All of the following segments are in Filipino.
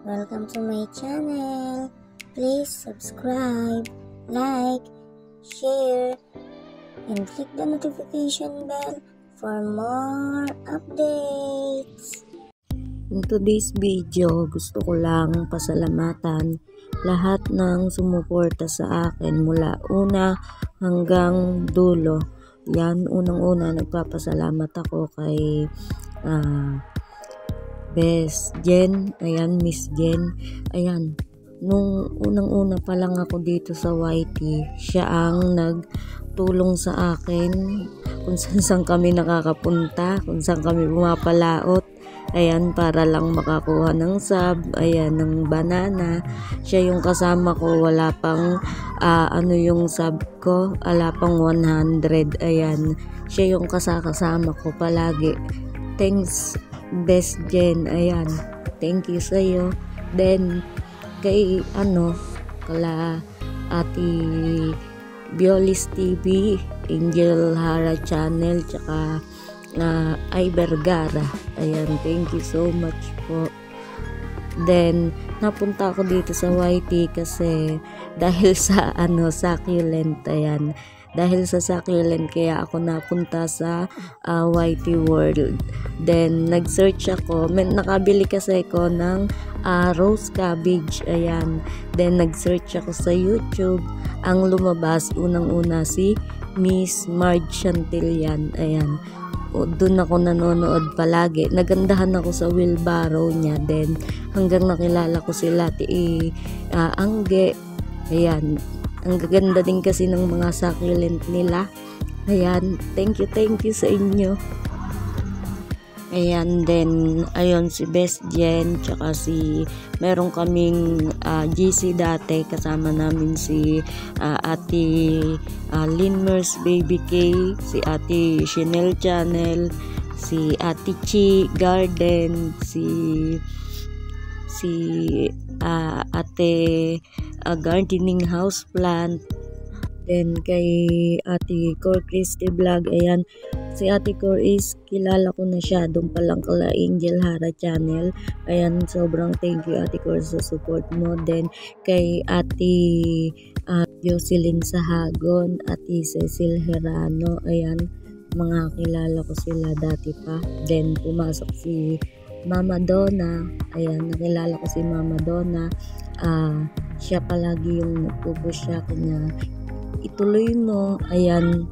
Welcome to my channel. Please subscribe, like, share, and click the notification bell for more updates. In today's video, gusto ko lang pasalamatan lahat ng sumuporta sa akin mula una hanggang dulo. Yan, unang-una nagpapasalamat ako kay Best Jen, ayan, Miss Jen, ayan, nung unang-una pa lang ako dito sa YT, siya ang nagtulong sa akin kung saan kami nakakapunta, kung saan kami pumapalaot, ayan, para lang makakuha ng sub, ayan, ng banana. Siya yung kasama ko, wala pang yung sub ko, wala pang 100, ayan, siya yung kasama ko palagi. Thanks Best Jen, ayan, thank you sa'yo. Then kay kala Ate Biolis TV, Angel Hara Channel, tsaka Ay Vergara, ayan, thank you so much po. Then napunta ako dito sa YT kasi dahil sa succulent, ayan, dahil sa succulent kaya ako napunta sa YT World. Then nag-search ako, nakabili kasi ako ng rose cabbage, ayan. Then nag-search ako sa YouTube, ang lumabas unang-una si Miss Marge Chantillan, ayan. Doon ako nanonood palagi, nagandahan ako sa wheelbarrow niya. Then hanggang nakilala ko sila Angge, ayan. Ang gaganda din kasi ng mga succulent nila. Ayan, thank you sa inyo. Ayan, then ayun si Best Jen, tsaka meron kaming GC dati, kasama namin si Ate Linmers Baby K, si Ate Chanel Channel, si Ate Chi Garden, si Ate Gardening House Plant. Then kay Ate Cor Christy Vlog, ayan, si Ate Cor is kilala ko na siya doon pa lang kala Angel Hara Channel, ayan, sobrang thank you Ate Cor sa support mo. Then kay Ate Jocelyn Sahagon, Ate Cecil Herano, ayan, mga kilala ko sila dati pa. Then pumasok si Mama Donna, ayan, nakilala ko si Mama Donna. Siya palagi yung nagpupush siya kanya, ituloy mo, ayan,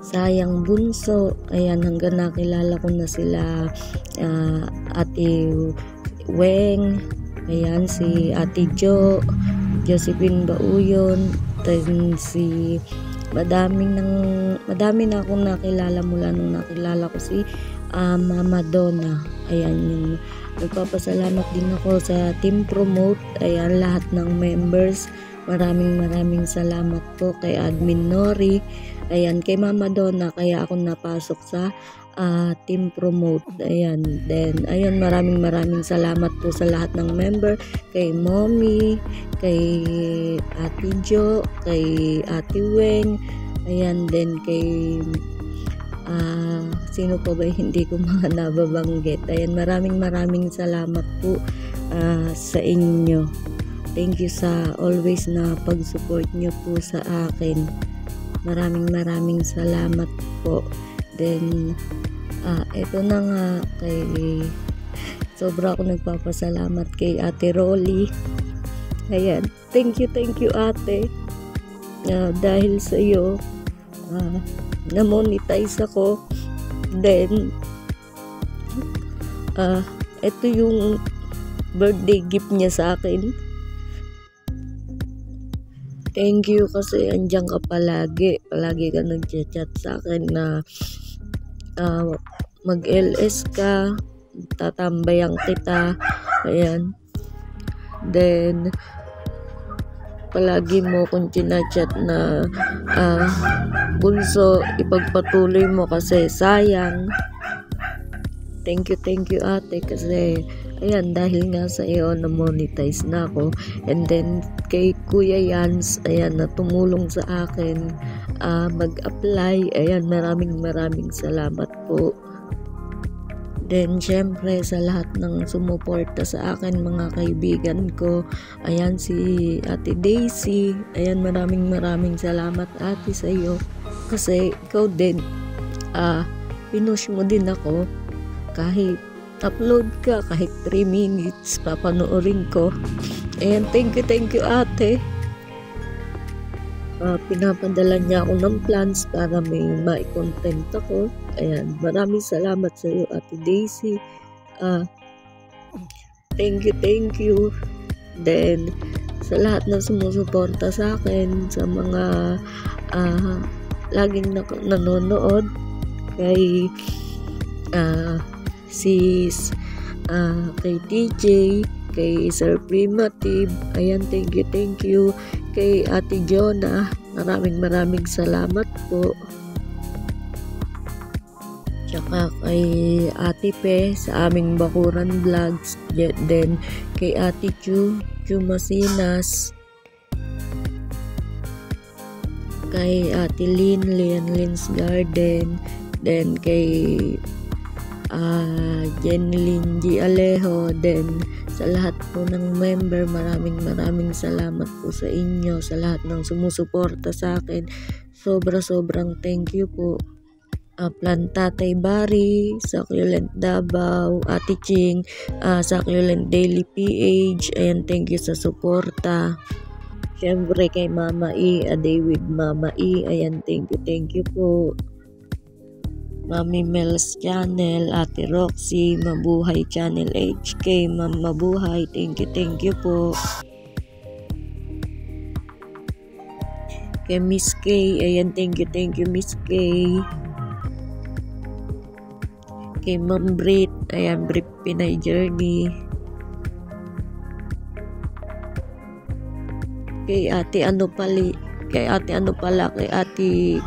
sayang bunso, ayan, hanggang nakilala ko na sila Ate Weng, ayan, si Ate Josephine Bauyon, then madami na akong nakilala mula nung nakilala ko si Mama Donna, ayan, yung nagpapasalamat din ako sa Team Promote, ayan, lahat ng members, maraming salamat po kay Admin Nori, ayan, kay Mama Donna kaya ako napasok sa Team Promote, ayan. Then ayun, maraming salamat po sa lahat ng member, kay Mommy, kay Ate Jo, kay Ate Weng, ayan, then kay sino pa ba hindi ko mga nababanggit, ayan, maraming salamat po sa inyo. Thank you sa always na pag-support nyo po sa akin, maraming salamat po. Then eto na nga, sobra ako nagpapasalamat kay Ate Rolly, ayan, thank you ate, dahil sa iyo na-monetize ako. Then ito yung birthday gift niya sa akin. Thank you kasi andyan ka palagi ka nag-chat sa akin na mag-LS ka, tatambayan kita, ayan. Then palagi mo kung chinachat na bunso, ipagpatuloy mo kasi sayang. Thank you ate, kasi ayan, dahil nga sa iyo na monetize na ako. And then kay Kuya Yans, ayan, na tumulong sa akin mag-apply, ayan, maraming salamat po. Then, syempre, sa lahat ng sumuporta sa akin, mga kaibigan ko, ayan, si Ate Daisy, ayan, maraming salamat, ate, sa iyo. Kasi, ikaw din, pinush mo din ako, kahit upload ka, kahit 3 minutes, papanoorin ko. Ayan, thank you, ate. Pinapadala niya ako ng plans para may ma-content ako. Ayan, maraming salamat sa iyo, Ate Daisy. Thank you. Then, sa lahat na sumusuporta sa akin, sa mga laging nanonood, kay sis, kay TJ, kay Sir Primitive, ayan, thank you. Kay Ate Jonah, maraming salamat po. Tsaka kay Ate Pe sa aming Bakuran Vlogs, then kay Ate Chu Masinas, kay Ate Lynn's Garden, then kay Jenilyn G. Alejo, then sa lahat po ng member, maraming salamat po sa inyo, sa lahat ng sumusuporta sa akin. Sobrang thank you po. Plantatay Bari, Succulent Davao, Ate Ching, Succulent Daily PH, and thank you sa suporta. Syempre kay Mama E, A Day with Mama E, ayan, thank you po. Mami Mel's Channel, Ate Roxy, Mabuhay Channel HK, Ma'am Mabuhay, thank you po. Kay Miss K, ayan, thank you Miss K. Kay Ma'am Brit, ayan, Brit Pinay Journey. Kay Ate kay Ate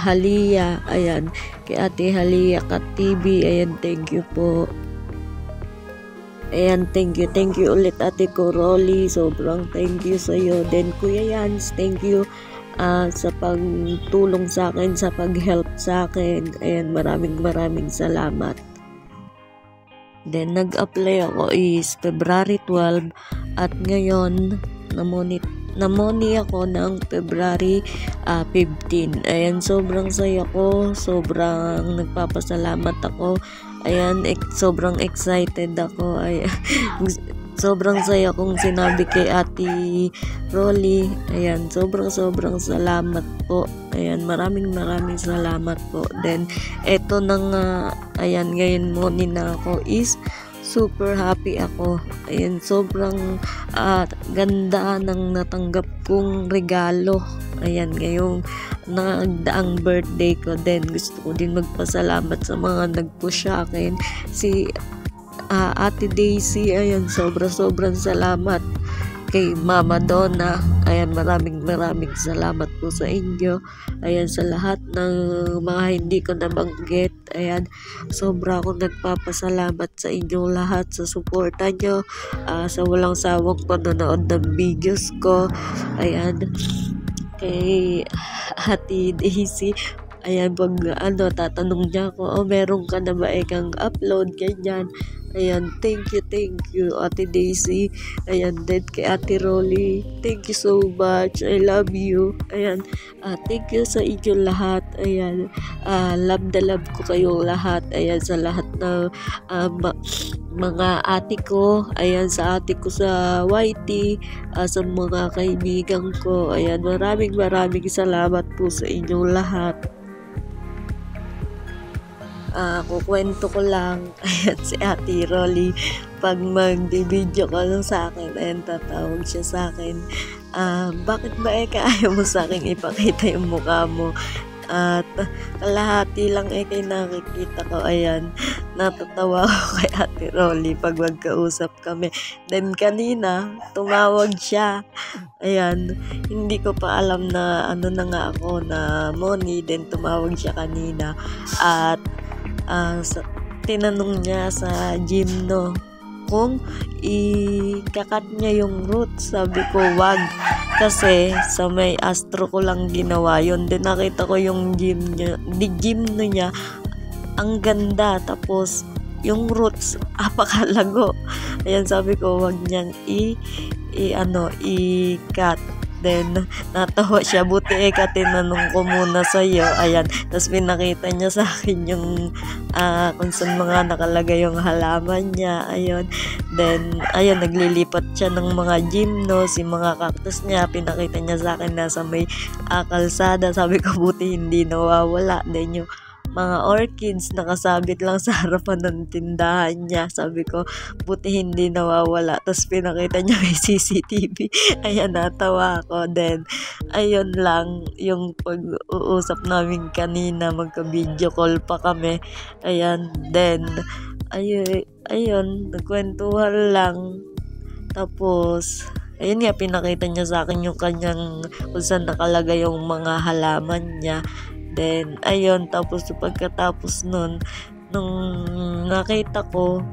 Halia, ayan, kay Ate Halia Kat TV, ayan, thank you po. Ayan, thank you ulit Ate Coroli, sobrang thank you sa iyo. Then Kuya Yans, thank you sa pagtulong sa akin, sa pag-help sa akin, ayan, maraming salamat. Then nag-apply ako is February 12 at ngayon namoni ako ng February 15. Ayan, sobrang saya ko, sobrang nagpapasalamat ako. Ayan, sobrang excited ako. Ayan, sobrang saya kong sinabi kay Ate Rolly. Ayan, sobrang salamat po. Ayan, maraming salamat po. Then, eto na nga, ayan, ngayon moni na ako is super happy ako. Ayan, sobrang ganda ng natanggap kong regalo. Ayan, ngayong nagdaang birthday ko. Then, gusto ko din magpasalamat sa mga nag-push sa akin. Si Ate Daisy, ayan, sobrang salamat. Kay Mama Donna, ayan, maraming salamat po sa inyo. Ayan, sa lahat ng mga hindi ko nabanggit, ayan, sobra akong nagpapasalamat sa inyong lahat, sa suporta nyo, sa walang sawang panonood ng videos ko. Ayan, kay Ate Daisy, ayan, pag tatanong niya ako, meron ka na ba kang upload, ganyan. Ayan, thank you Ate Daisy. Ayan, then kay Ate Rolly, thank you so much, I love you. Ayan, thank you sa inyo lahat. Ayan, love ko kayong lahat. Ayan, sa lahat ng mga ate ko, ayan, sa ate ko sa YT, sa mga kaibigan ko. Ayan, maraming salamat po sa inyong lahat. Kukwento ko lang, ayan, si Ate Rolly, pag mag-video ka lang sa akin, ayan, tatawag siya sa akin, bakit ba ayaw mo sa akin ipakita yung mukha mo? At kalahati lang kay nakikita ko. Ayan, natatawa ako kay Ate Rolly pag magkausap kami. Then kanina tumawag siya, ayan, hindi ko pa alam na na nga ako na Moni. Then tumawag siya kanina at tinanong niya sa gym kung ikakat niya yung roots. Sabi ko wag, kasi sa may astro ko lang ginawa yun. Then nakita ko yung gym niya, ang ganda, tapos yung roots apakalago. Ayan, sabi ko wag niyang i-cut. Then natawa siya, buti tinanong ko muna sa iyo. Ayan, tapos pinakita niya sa akin yung kung saan mga nakalagay yung halaman niya. Ayun, then ayun, naglilipat siya ng mga gymnos, yung mga cactus niya, pinakita niya sa akin nasa may kalsada. Sabi ko buti hindi nawawala. Then yung mga orchids nakasabit lang sa harapan ng tindahan niya. Sabi ko buti hindi nawawala. Tapos pinakita niya may CCTV. Ayan, natawa ako. Then ayun lang yung pag-uusap namin kanina, magka-video call pa kami. Ayan, then ayun, nagkwentuhan lang. Tapos ayun nga, pinakita niya sa akin yung kanyang kung saan nakalagay yung mga halaman niya. Then ayun, tapos pagkatapos nun, nung nakita ko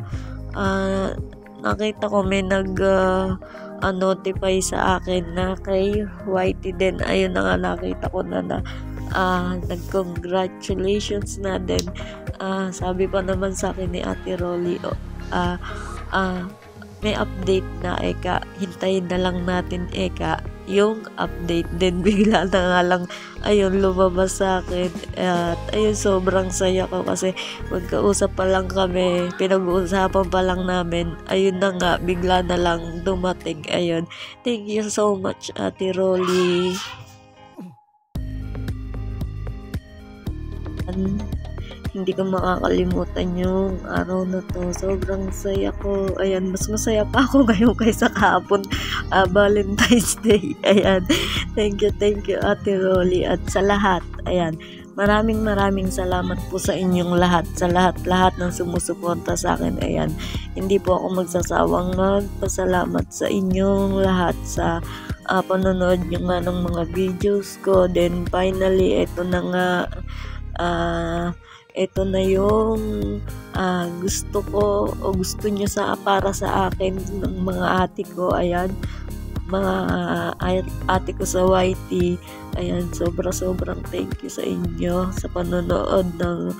may notify sa akin na kay Whitey. Then ayun na nga, nakita ko na nag-congratulations na. Then sabi pa naman sa akin ni Ate Rolly, may update na, hintayin na lang natin yung update. Then bigla na nga lang ayun, lumabas sa akin. At ayun, sobrang saya ko kasi magkausap pa lang kami, pinag-uusapan pa lang namin, ayun na nga, bigla na lang dumating. Ayun, thank you so much Ate Rolly. Hindi ko makakalimutan yung araw na to. Sobrang saya ko. Ayan, mas masaya pa ako ngayon kaysa kahapon, Valentine's Day. Ayan, thank you Ate Rolly. At sa lahat, ayan, maraming salamat po sa inyong lahat, sa lahat ng sumusuporta sa akin. Ayan, hindi po ako magsasawang magpasalamat sa inyong lahat sa panonood nyo nga ng mga videos ko. Then finally, ito na nga, ito na yung gusto ko o gusto niya para sa akin ng mga ate ko. Ayan, mga ate ko sa YT. Ayan, sobrang thank you sa inyo sa panonood ng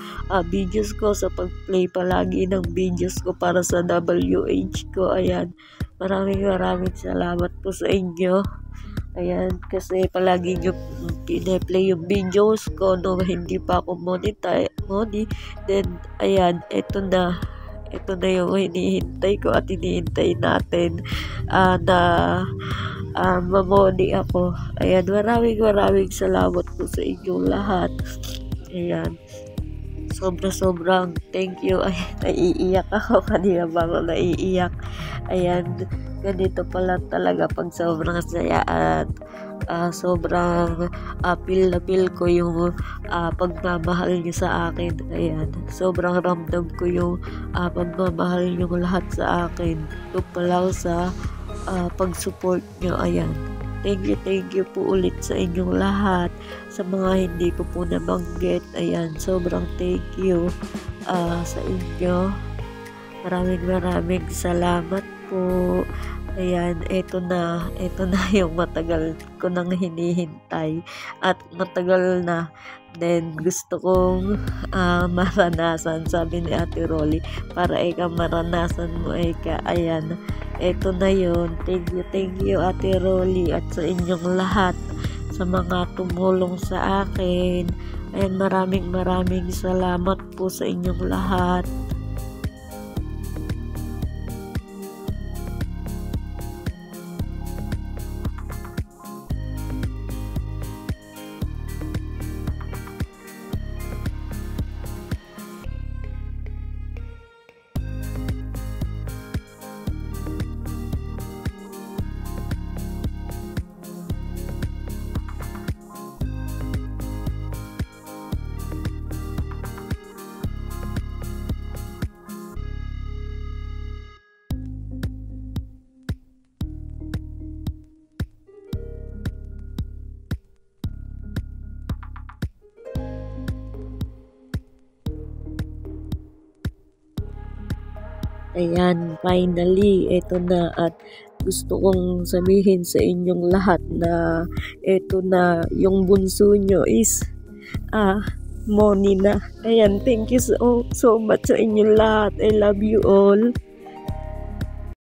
videos ko, sa pag-play palagi ng videos ko para sa WH ko. Ayan, maraming salamat po sa inyo. Ayan, kasi palagi nyo pine-play yung videos ko nung hindi pa ako Then ayan, ito na yung hinihintay ko at hinihintay natin na mamoni ako. Ayan, maraming salamat po sa inyong lahat. Ayan, sobrang thank you. Ay, naiiyak ako kanina ba ako naiiyak. Ayan, ganito pala talaga pag sobrang saya at sobrang feel na feel ko yung pagmamahal niyo sa akin. Ayan, sobrang ramdam ko yung pagmamahal niyo lahat sa akin. Ito pala sa pag-support niyo. Ayan, thank you po ulit sa inyong lahat. Sa mga hindi ko po nabanggit, ayan, sobrang thank you sa inyo. Maraming salamat po. Ayan, ito na yung matagal ko nang hinihintay at matagal na. Then gusto kong maranasan, sabi ni Ate Rolly, para maranasan mo Ayan, ito na yun. Thank you Ate Rolly at sa inyong lahat, sa mga tumulong sa akin. Ayan, maraming salamat po sa inyong lahat. Ayan, finally, ito na, at gusto kong sabihin sa inyong lahat na ito na, yung bunso nyo is money na. Ayan, thank you so much sa inyo lahat. I love you all.